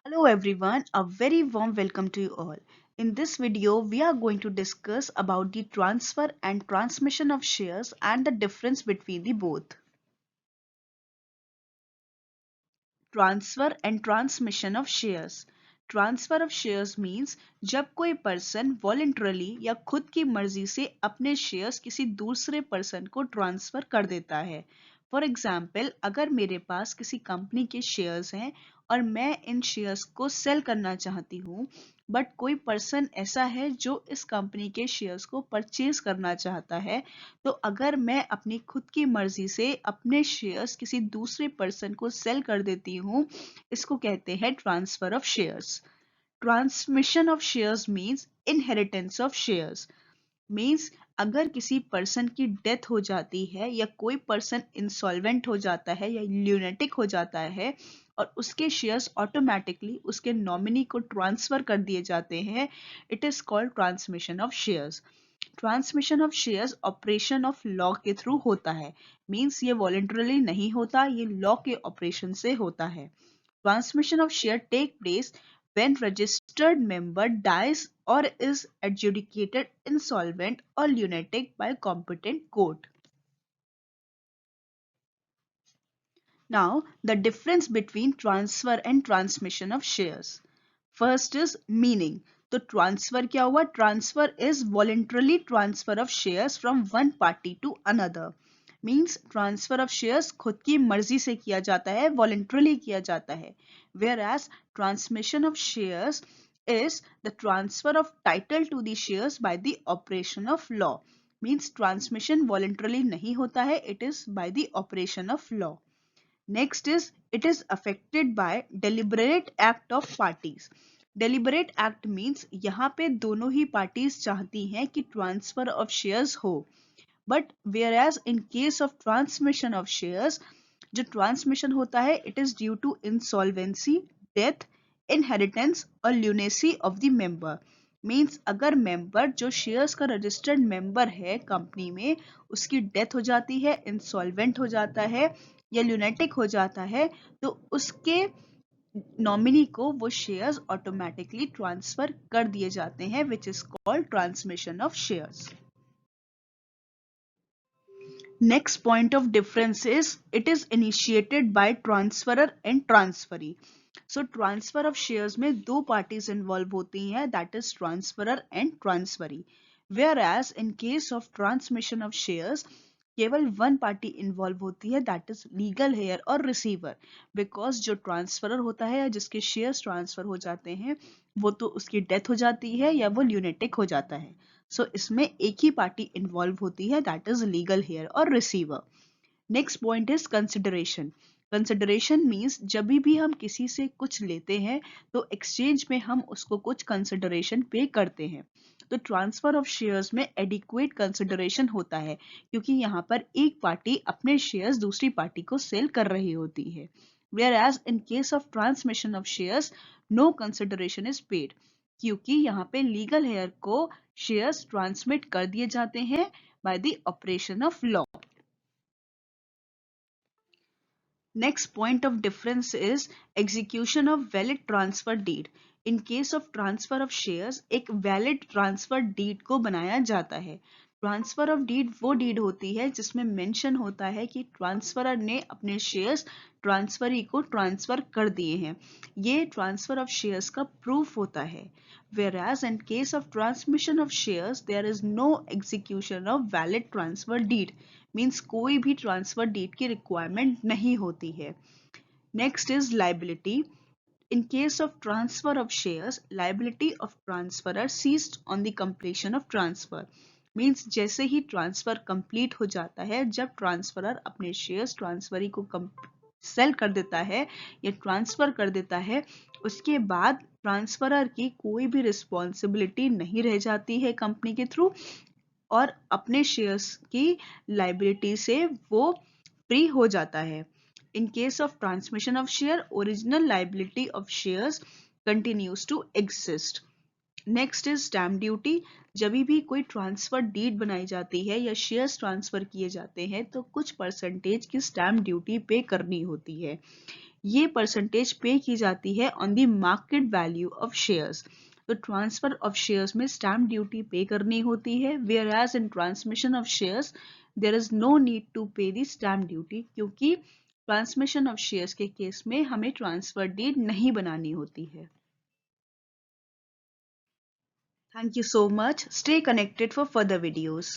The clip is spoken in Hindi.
Hello everyone, a very warm welcome to you all. In this video, we are going to discuss about the transfer and transmission of shares and the difference between the both. Transfer and transmission of shares. Transfer of shares means जब कोई पर्सन वॉलंटरली या खुद की मर्जी से अपने शेयर्स किसी दूसरे पर्सन को ट्रांसफर कर देता है। फॉर एग्जाम्पल, अगर मेरे पास किसी कंपनी के शेयर्स हैं और मैं इन शेयर्स को सेल करना चाहती हूँ, बट कोई पर्सन ऐसा है जो इस कंपनी के शेयर्स को परचेज करना चाहता है, तो अगर मैं अपनी खुद की मर्जी से अपने शेयर्स किसी दूसरे पर्सन को सेल कर देती हूँ, इसको कहते हैं transfer of shares. Transmission of shares means inheritance of shares. Means अगर किसी पर्सन की डेथ हो जाती है या कोई पर्सन इंसॉल्वेंट हो जाता है या ल्यूनेटिक हो जाता है और उसके शेयर्स ऑटोमेटिकली उसके नॉमिनी को ट्रांसफर कर दिए जाते हैं, it is called transmission of shares. Transmission of shares operation of law के थ्रू होता है। मीन्स ये वॉलंटरली नहीं होता, ये लॉ के ऑपरेशन से होता है। Transmission of share take place when registered member dies or is adjudicated insolvent or lunatic by competent court. Now, the difference between transfer and transmission of shares. First is meaning. तो ट्रांसफर क्या हुआ? Transfer is voluntarily transfer of shares from one party to another. Means transfer of shares खुद की मर्जी से किया जाता है, वॉलंटरली किया जाता है। Whereas transmission of shares is the transfer of title to the shares by the operation of law. Means transmission voluntarily नहीं होता है, it is by the operation of law. Next is it is affected by deliberate act of parties. Deliberate act means यहाँ पे दोनों ही parties चाहती हैं कि transfer of shares हो, but whereas in case of transmission of shares, जो transmission होता है it is due to insolvency, death, inheritance और lunacy of the member. Means अगर मेंबर जो शेयर्स का रजिस्टर्ड मेंबर है कंपनी में, उसकी डेथ हो जाती है, इंसॉल्वेंट हो जाता है या ल्यूनेटिक हो जाता है, तो उसके नॉमिनी को वो शेयर्स ऑटोमेटिकली ट्रांसफर कर दिए जाते हैं, which is called transmission of shares. Next point of difference is it is initiated by transferor and transferee. So transfer of shares में दो parties involve होती हैं, that is transferor and transferee. Whereas in case of transmission of shares केवल वन पार्टी इन्वॉल्व होती है, दैट इज लीगल हेयर और रिसीवर। बिकॉज जो ट्रांसफरर होता है या जिसके शेयर्स ट्रांसफर हो जाते हैं, वो तो उसकी डेथ हो जाती है या वो ल्यूनेटिक हो जाता है। सो इसमें एक ही पार्टी इन्वॉल्व होती है, दैट इज लीगल हेयर और receiver. Next point is consideration. Consideration means जब भी हम किसी से कुछ लेते हैं तो एक्सचेंज में हम उसको कुछ कंसिडरेशन पे करते हैं। तो ट्रांसफर ऑफ शेयर्स में एडिक्वेट कंसिडरेशन होता है, क्योंकि यहाँ पर एक पार्टी अपने शेयर्स दूसरी पार्टी को सेल कर रही होती है। Whereas in case of transmission of shares, no consideration is paid, क्योंकि यहाँ पे लीगल हेयर को शेयर्स ट्रांसमिट कर दिए जाते हैं by the operation of law. Next point of difference is execution of valid transfer deed. In case of transfer of shares, एक valid transfer deed को बनाया जाता है। ट्रांसफर ऑफ डीड वो डीड होती है जिसमें मेंशन होता है कि ट्रांसफरर ने अपने शेयर्स ट्रांसफरी को ट्रांसफर कर दिए हैं। ये ट्रांसफर ऑफ शेयर्स का प्रूफ होता है। Whereas in case of transmission of shares, there is no execution of valid transfer deed. Means कोई भी ट्रांसफर डीड की रिक्वायरमेंट नहीं होती है। Next is liability. In case of transfer of shares, liability of transferor ceased on the completion of transfer. Means जैसे ही ट्रांसफर कंप्लीट हो जाता है, जब ट्रांसफरर अपने शेयर्स ट्रांसफरी को सेल कर देता है या ट्रांसफर कर देता है, उसके बाद ट्रांसफरर की कोई भी रिस्पॉन्सिबिलिटी नहीं रह जाती है कंपनी के थ्रू, और अपने शेयर्स की लाइबिलिटी से वो फ्री हो जाता है। In case of transmission of share, original liability of shares continues to exist. Next is stamp duty. जब भी कोई ट्रांसफर डीड बनाई जाती है या शेयर्स ट्रांसफर किए जाते हैं तो कुछ परसेंटेज की स्टैम्प ड्यूटी पे करनी होती है। ये परसेंटेज पे की जाती है on the market value of shares. तो ट्रांसफर ऑफ शेयर्स में स्टैम्प ड्यूटी पे करनी होती है, whereas in transmission of shares there is no need to pay the stamp duty, क्योंकि ट्रांसमिशन ऑफ शेयर्स के केस में हमें ट्रांसफर डीड नहीं बनानी होती है। Thank you so much. Stay connected for further videos.